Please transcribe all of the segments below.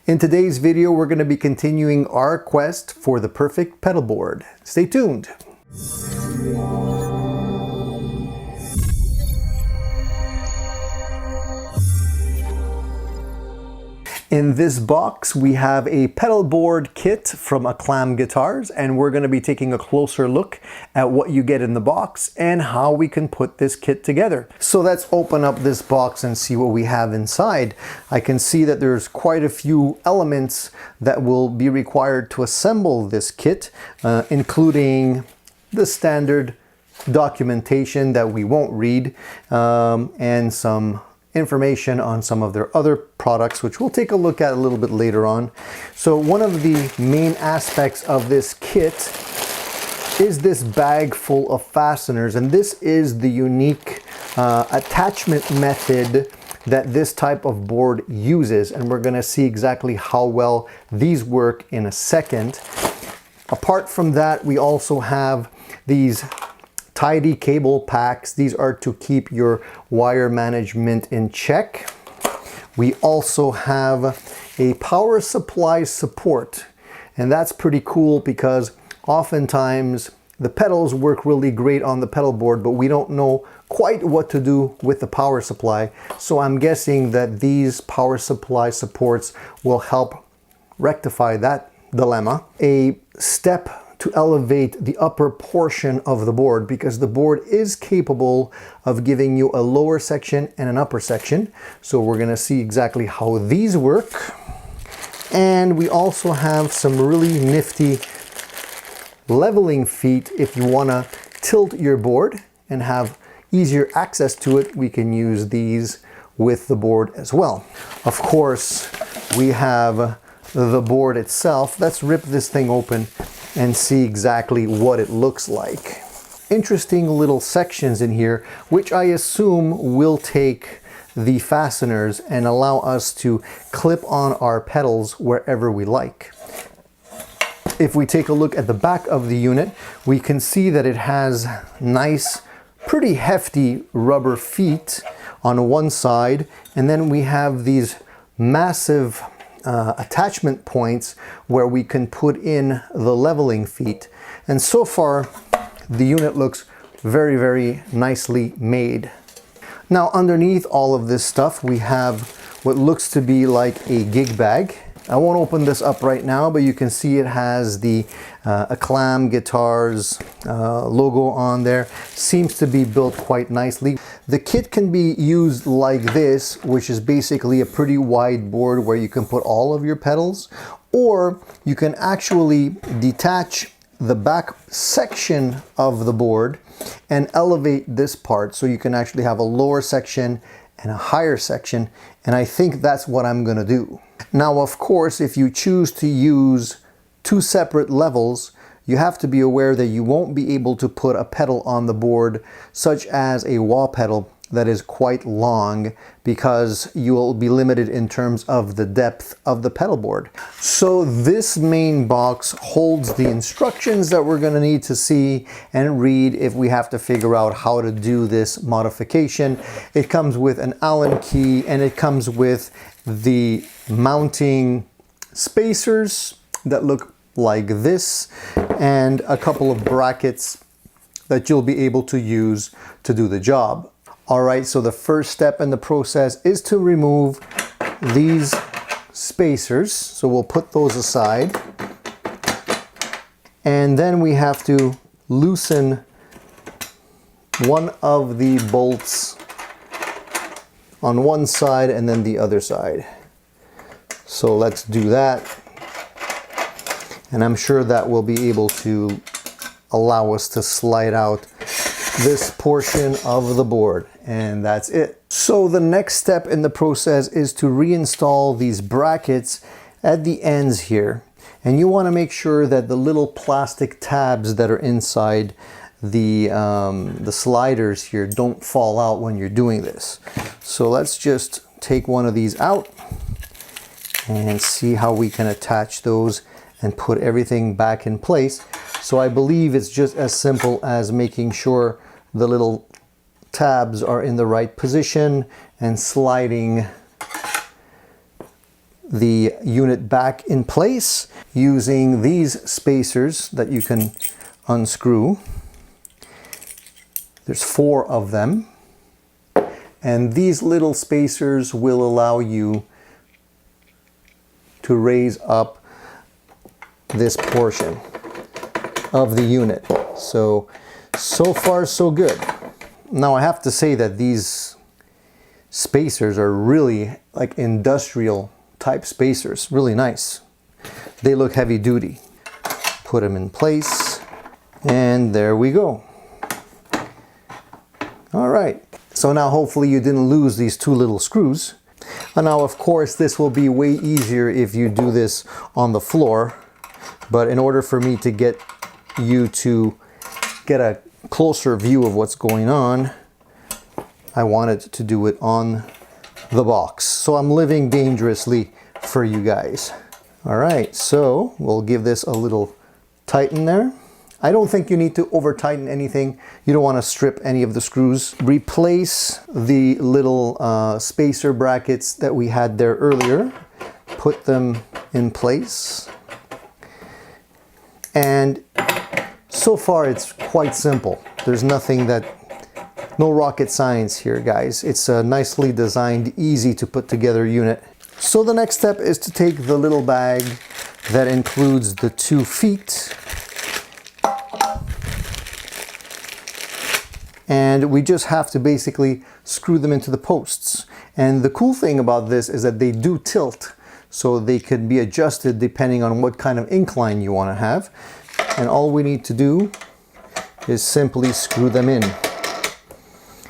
In today's video, we're going to be continuing our quest for the perfect pedal board. Stay tuned. In this box, we have a pedal board kit from Aclam Guitars, and we're going to be taking a closer look at what you get in the box and how we can put this kit together. So let's open up this box and see what we have inside. I can see that there's quite a few elements that will be required to assemble this kit, including the standard documentation that we won't read, and some information on some of their other products, which we'll take a look at a little bit later on. So one of the main aspects of this kit is this bag full of fasteners, and this is the unique attachment method that this type of board uses, and we're going to see exactly how well these work in a second. Apart from that, we also have these tidy cable packs. These are to keep your wire management in check. We also have a power supply support, and that's pretty cool because oftentimes the pedals work really great on the pedal board, but we don't know quite what to do with the power supply. So I'm guessing that these power supply supports will help rectify that dilemma. A step to elevate the upper portion of the board, because the board is capable of giving you a lower section and an upper section. So we're going to see exactly how these work. And we also have some really nifty leveling feet. If you want to tilt your board and have easier access to it, we can use these with the board as well. Of course, we have the board itself. Let's rip this thing open and see exactly what it looks like. Interesting little sections in here, which I assume will take the fasteners and allow us to clip on our pedals wherever we like. If we take a look at the back of the unit, we can see that it has nice, pretty hefty rubber feet on one side, and then we have these massive attachment points where we can put in the leveling feet. And so far the unit looks very, very nicely made. Now underneath all of this stuff we have what looks to be like a gig bag. I won't open this up right now, but you can see it has the Aclam Guitars logo on there. Seems to be built quite nicely. The kit can be used like this, which is basically a pretty wide board where you can put all of your pedals, or you can actually detach the back section of the board and elevate this part, so you can actually have a lower section and a higher section, and I think that's what I'm gonna do. Now, of course, if you choose to use two separate levels, you have to be aware that you won't be able to put a pedal on the board, such as a wah pedal that is quite long, because you will be limited in terms of the depth of the pedal board. So this main box holds the instructions that we're going to need to see and read if we have to figure out how to do this modification. It comes with an Allen key, and it comes with the mounting spacers that look like this, and a couple of brackets that you'll be able to use to do the job. All right, so the first step in the process is to remove these spacers. So we'll put those aside. And then we have to loosen one of the bolts on one side and then the other side. So let's do that. And I'm sure that will be able to allow us to slide out this portion of the board, and that's it. So the next step in the process is to reinstall these brackets at the ends here, and you want to make sure that the little plastic tabs that are inside the sliders here don't fall out when you're doing this. So let's just take one of these out and see how we can attach those and put everything back in place. So I believe it's just as simple as making sure the little tabs are in the right position and sliding the unit back in place using these spacers that you can unscrew. There's 4 of them. And these little spacers will allow you to raise up this portion of the unit. So far so good. Now I have to say that these spacers are really like industrial type spacers, really nice. They look heavy duty. Put them in place and there we go. All right, so now hopefully you didn't lose these 2 little screws. And now of course this will be way easier if you do this on the floor, but in order for me to get you to get a closer view of what's going on, I wanted to do it on the box. So I'm living dangerously for you guys. All right, so we'll give this a little tighten there. I don't think you need to over tighten anything. You don't want to strip any of the screws. Replace the little spacer brackets that we had there earlier. Put them in place. And so far it's quite simple. There's no rocket science here, guys. It's a nicely designed, easy to put together unit. So the next step is to take the little bag that includes the 2 feet. And we just have to basically screw them into the posts. And the cool thing about this is that they do tilt, so they can be adjusted depending on what kind of incline you want to have. And all we need to do is simply screw them in.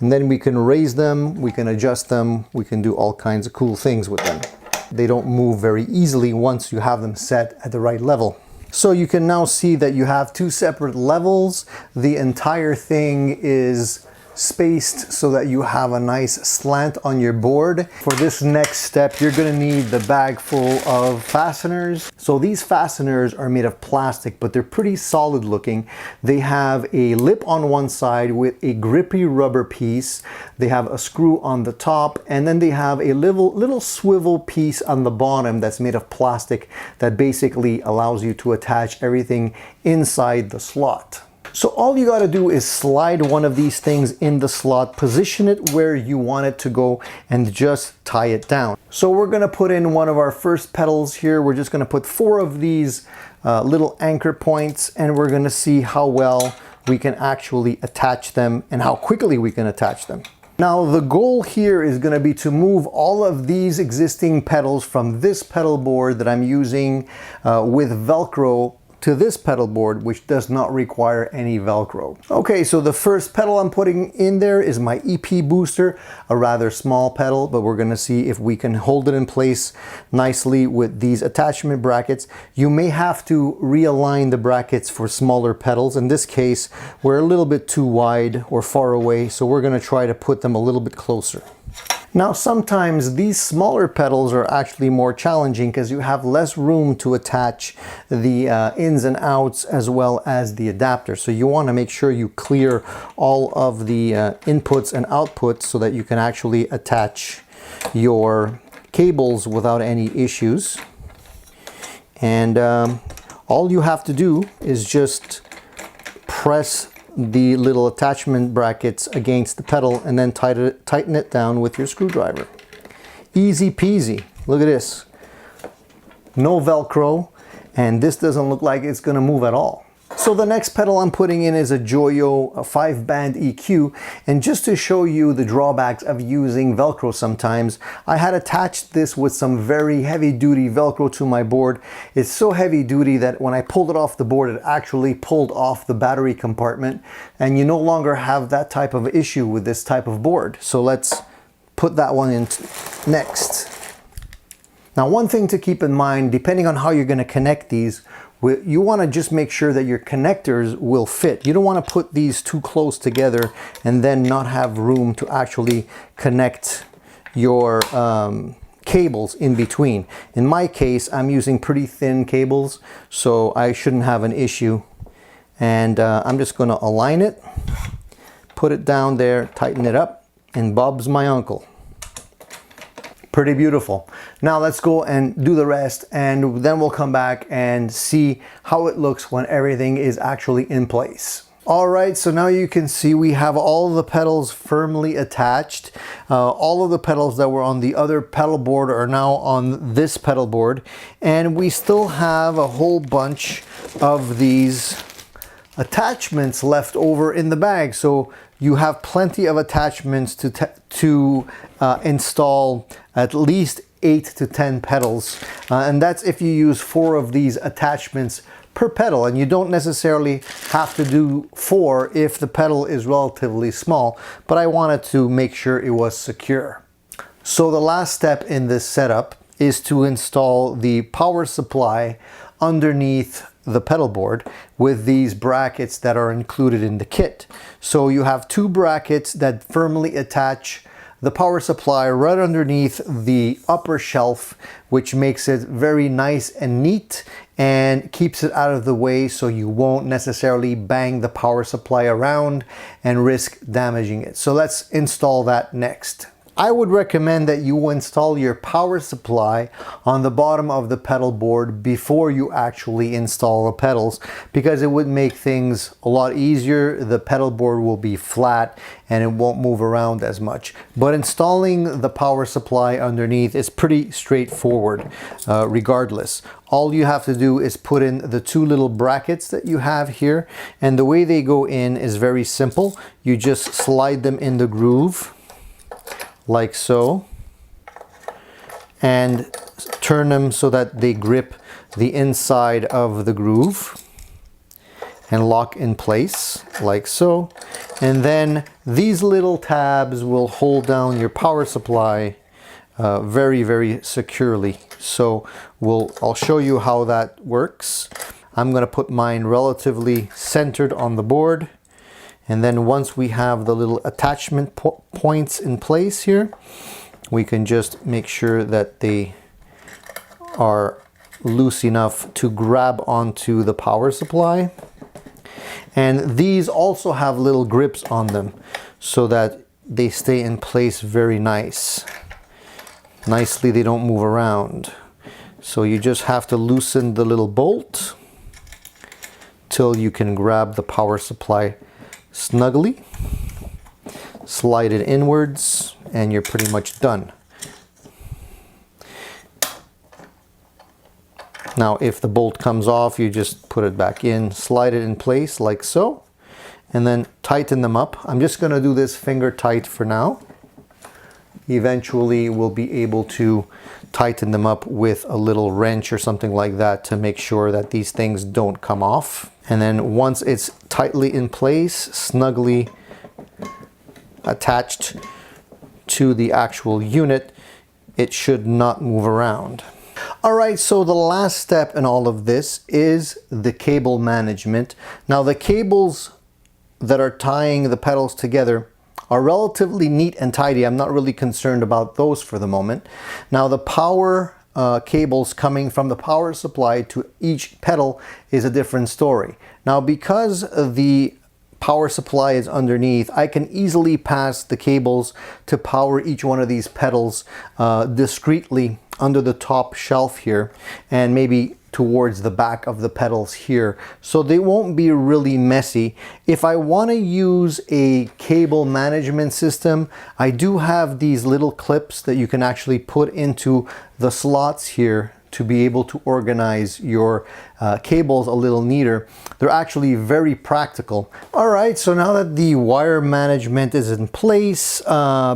And then we can raise them, we can adjust them, we can do all kinds of cool things with them. They don't move very easily once you have them set at the right level. So you can now see that you have 2 separate levels. The entire thing is spaced so that you have a nice slant on your board. For this next step, you're gonna need the bag full of fasteners. So these fasteners are made of plastic, but they're pretty solid looking. They have a lip on one side with a grippy rubber piece. They have a screw on the top, and then they have a little swivel piece on the bottom that's made of plastic that basically allows you to attach everything inside the slot. So all you got to do is slide one of these things in the slot, position it where you want it to go, and just tie it down. So we're going to put in one of our first pedals here. We're just going to put 4 of these little anchor points, and we're going to see how well we can actually attach them and how quickly we can attach them. Now the goal here is going to be to move all of these existing pedals from this pedal board that I'm using with Velcro to this pedal board, which does not require any Velcro. Okay, so the first pedal I'm putting in there is my EP booster, a rather small pedal, but we're gonna see if we can hold it in place nicely with these attachment brackets. You may have to realign the brackets for smaller pedals. In this case, we're a little bit too wide or far away, so we're gonna try to put them a little bit closer. Now sometimes these smaller pedals are actually more challenging because you have less room to attach the ins and outs as well as the adapter. So you want to make sure you clear all of the inputs and outputs so that you can actually attach your cables without any issues. And all you have to do is just press the little attachment brackets against the pedal and then tighten it down with your screwdriver. Easy peasy. Look at this. No Velcro, and this doesn't look like it's gonna move at all. So the next pedal I'm putting in is a Joyo 5-band EQ, and just to show you the drawbacks of using Velcro sometimes, I had attached this with some very heavy-duty Velcro to my board. It's so heavy-duty that when I pulled it off the board, it actually pulled off the battery compartment, and you no longer have that type of issue with this type of board. So let's put that one in next. Now, one thing to keep in mind, depending on how you're going to connect these, you want to just make sure that your connectors will fit. You don't want to put these too close together and then not have room to actually connect your cables in between. In my case, I'm using pretty thin cables, so I shouldn't have an issue. And I'm just going to align it, put it down there, tighten it up, and Bob's my uncle. Pretty beautiful. Now let's go and do the rest, and then we'll come back and see how it looks when everything is actually in place. All right, so now you can see we have all the pedals firmly attached. All of the pedals that were on the other pedal board are now on this pedal board, and we still have a whole bunch of these attachments left over in the bag. So you have plenty of attachments to install at least 8 to 10 pedals, and that's if you use 4 of these attachments per pedal, and you don't necessarily have to do 4 if the pedal is relatively small, but I wanted to make sure it was secure. So the last step in this setup is to install the power supply underneath the pedal board with these brackets that are included in the kit. So you have 2 brackets that firmly attach the power supply right underneath the upper shelf, which makes it very nice and neat and keeps it out of the way so you won't necessarily bang the power supply around and risk damaging it. So let's install that next. I would recommend that you install your power supply on the bottom of the pedal board before you actually install the pedals, because it would make things a lot easier. The pedal board will be flat and it won't move around as much. But installing the power supply underneath is pretty straightforward regardless. All you have to do is put in the 2 little brackets that you have here, and the way they go in is very simple. You just slide them in the groove like so, and turn them so that they grip the inside of the groove and lock in place like so. And then these little tabs will hold down your power supply very, very securely. So I'll show you how that works. I'm going to put mine relatively centered on the board. And then once we have the little attachment points in place here, we can just make sure that they are loose enough to grab onto the power supply. And these also have little grips on them so that they stay in place very nicely, they don't move around. So you just have to loosen the little bolt till you can grab the power supply snugly, slide it inwards, and you're pretty much done. Now if the bolt comes off, you just put it back in, slide it in place like so, and then tighten them up. I'm just going to do this finger tight for now. Eventually we'll be able to tighten them up with a little wrench or something like that to make sure that these things don't come off. And then once it's tightly in place, snugly attached to the actual unit, it should not move around. All right, so the last step in all of this is the cable management. Now the cables that are tying the pedals together are relatively neat and tidy. I'm not really concerned about those for the moment. Now the power cables coming from the power supply to each pedal is a different story. Now because the power supply is underneath, I can easily pass the cables to power each one of these pedals discreetly under the top shelf here, and maybe towards the back of the pedals here, so they won't be really messy. If I want to use a cable management system, I do have these little clips that you can actually put into the slots here to be able to organize your cables a little neater. They're actually very practical. All right, so now that the wire management is in place,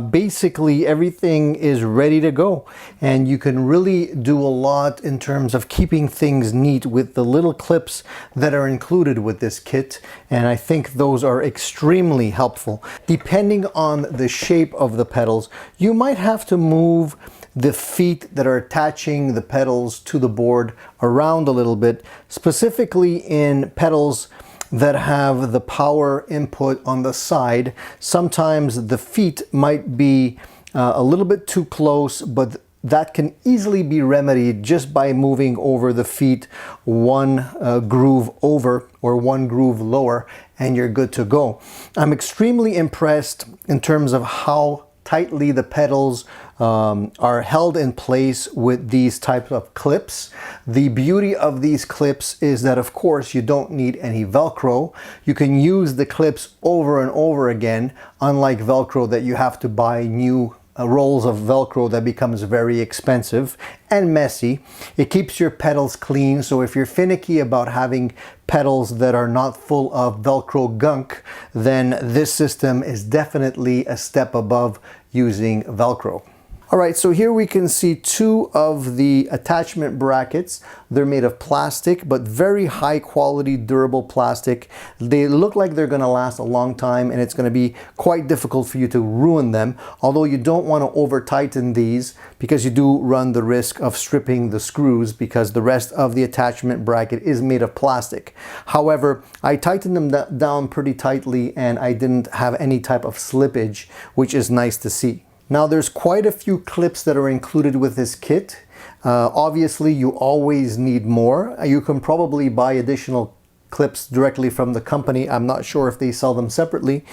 basically everything is ready to go. And you can really do a lot in terms of keeping things neat with the little clips that are included with this kit. And I think those are extremely helpful. Depending on the shape of the pedals, you might have to move the feet that are attaching the pedals to the board around a little bit, specifically in pedals that have the power input on the side. Sometimes the feet might be a little bit too close, but that can easily be remedied just by moving over the feet one groove over or one groove lower, and you're good to go. I'm extremely impressed in terms of how tightly the pedals are held in place with these types of clips. The beauty of these clips is that, of course, you don't need any Velcro. You can use the clips over and over again, unlike Velcro that you have to buy new rolls of Velcro that becomes very expensive and messy. It keeps your pedals clean, so if you're finicky about having pedals that are not full of Velcro gunk, then this system is definitely a step above using Velcro. All right, so here we can see two of the attachment brackets. They're made of plastic, but very high quality, durable plastic. They look like they're gonna last a long time, and it's gonna be quite difficult for you to ruin them, although you don't wanna over tighten these because you do run the risk of stripping the screws because the rest of the attachment bracket is made of plastic. However, I tightened them down pretty tightly and I didn't have any type of slippage, which is nice to see. Now there's quite a few clips that are included with this kit. Obviously you always need more. You can probably buy additional clips directly from the company. I'm not sure if they sell them separately.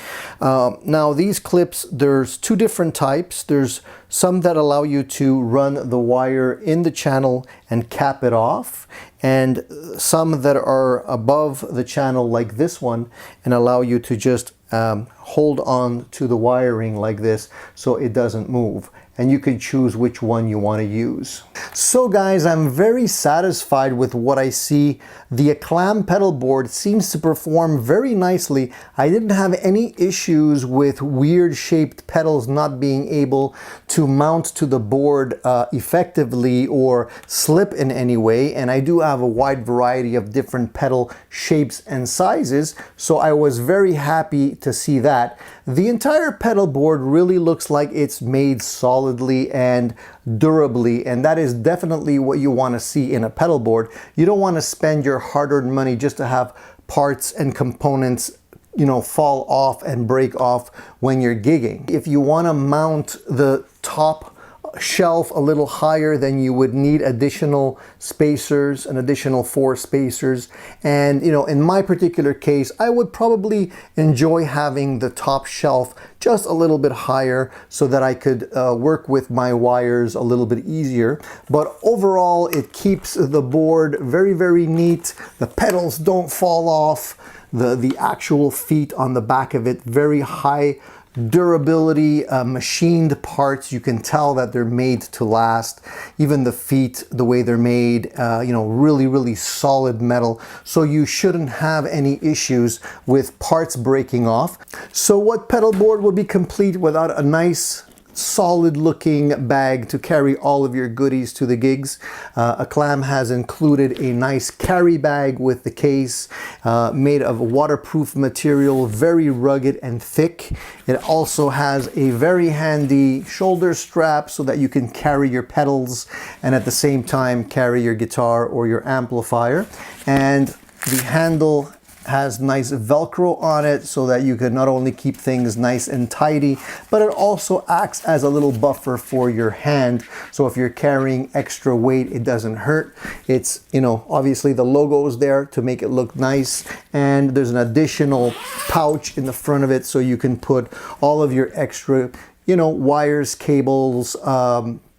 Now these clips, there's two different types. There's some that allow you to run the wire in the channel and cap it off, and some that are above the channel like this one and allow you to just hold on to the wiring like this so it doesn't move, and you can choose which one you want to use. So guys, I'm very satisfied with what I see. The Aclam Pedalboard seems to perform very nicely. I didn't have any issues with weird shaped pedals not being able to mount to the board effectively or slip in any way, and I do have a wide variety of different pedal shapes and sizes, so I was very happy to see that. The entire pedal board really looks like it's made solidly and durably, and that is definitely what you want to see in a pedal board. You don't want to spend your hard-earned money just to have parts and components, you know, fall off and break off when you're gigging. If you want to mount the top shelf a little higher, then you would need additional spacers, an additional 4 spacers. And you know, in my particular case, I would probably enjoy having the top shelf just a little bit higher so that I could work with my wires a little bit easier. But overall, it keeps the board very, very neat. The pedals don't fall off. The actual feet on the back of it, very high durability, machined parts. You can tell that they're made to last. Even the feet, the way they're made, you know, really, really solid metal. So you shouldn't have any issues with parts breaking off. So what pedal board would be complete without a nice solid looking bag to carry all of your goodies to the gigs? Aclam has included a nice carry bag with the case, made of waterproof material, very rugged and thick. It also has a very handy shoulder strap so that you can carry your pedals and at the same time carry your guitar or your amplifier. And the handle has nice Velcro on it so that you can not only keep things nice and tidy, but it also acts as a little buffer for your hand. So if you're carrying extra weight, it doesn't hurt. It's, you know, obviously the logo is there to make it look nice, and there's an additional pouch in the front of it so you can put all of your extra, you know, wires, cables,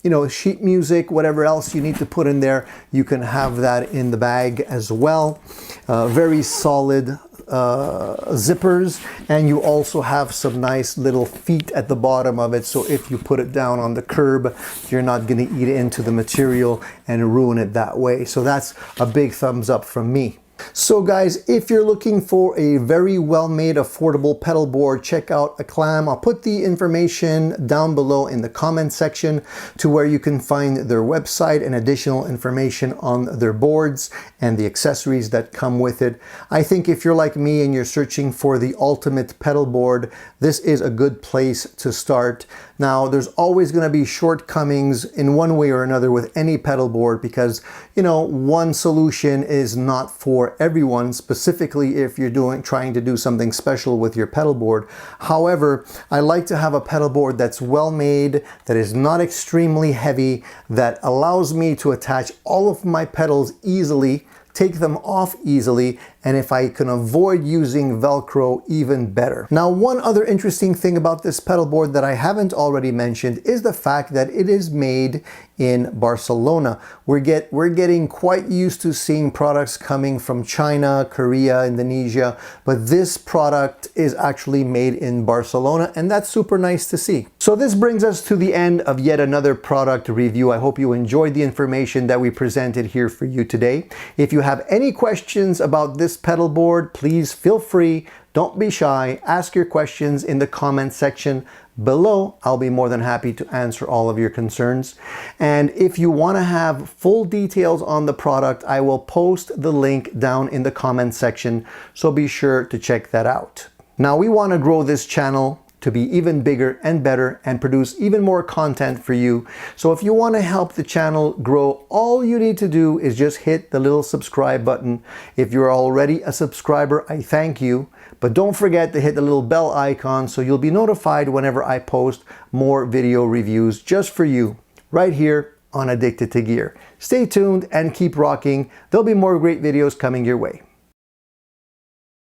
you know, sheet music, whatever else you need to put in there, you can have that in the bag as well. Very solid zippers, and you also have some nice little feet at the bottom of it, so if you put it down on the curb, you're not going to eat into the material and ruin it that way. So that's a big thumbs up from me. So guys, if you're looking for a very well-made, affordable pedal board, check out Aclam. I'll put the information down below in the comment section to where you can find their website and additional information on their boards and the accessories that come with it. I think if you're like me and you're searching for the ultimate pedal board, this is a good place to start. Now, there's always going to be shortcomings in one way or another with any pedal board because, you know, one solution is not for everyone, specifically if you're trying to do something special with your pedal board. However, I like to have a pedal board that's well made, that is not extremely heavy, that allows me to attach all of my pedals easily take them off easily, and if I can avoid using Velcro, even better. Now, one other interesting thing about this pedal board that I haven't already mentioned is the fact that it is made in Barcelona. We're getting quite used to seeing products coming from China, Korea, Indonesia, but this product is actually made in Barcelona, and that's super nice to see. So this brings us to the end of yet another product review. I hope you enjoyed the information that we presented here for you today. If you have any questions about this pedal board, please feel free. Don't be shy. Ask your questions in the comment section below. I'll be more than happy to answer all of your concerns. And if you want to have full details on the product, I will post the link down in the comment section, so be sure to check that out. Now, we want to grow this channel to be even bigger and better and produce even more content for you. So if you want to help the channel grow, all you need to do is just hit the little subscribe button. If you're already a subscriber, I thank you. But don't forget to hit the little bell icon so you'll be notified whenever I post more video reviews just for you, right here on Addicted to Gear. Stay tuned and keep rocking. There'll be more great videos coming your way.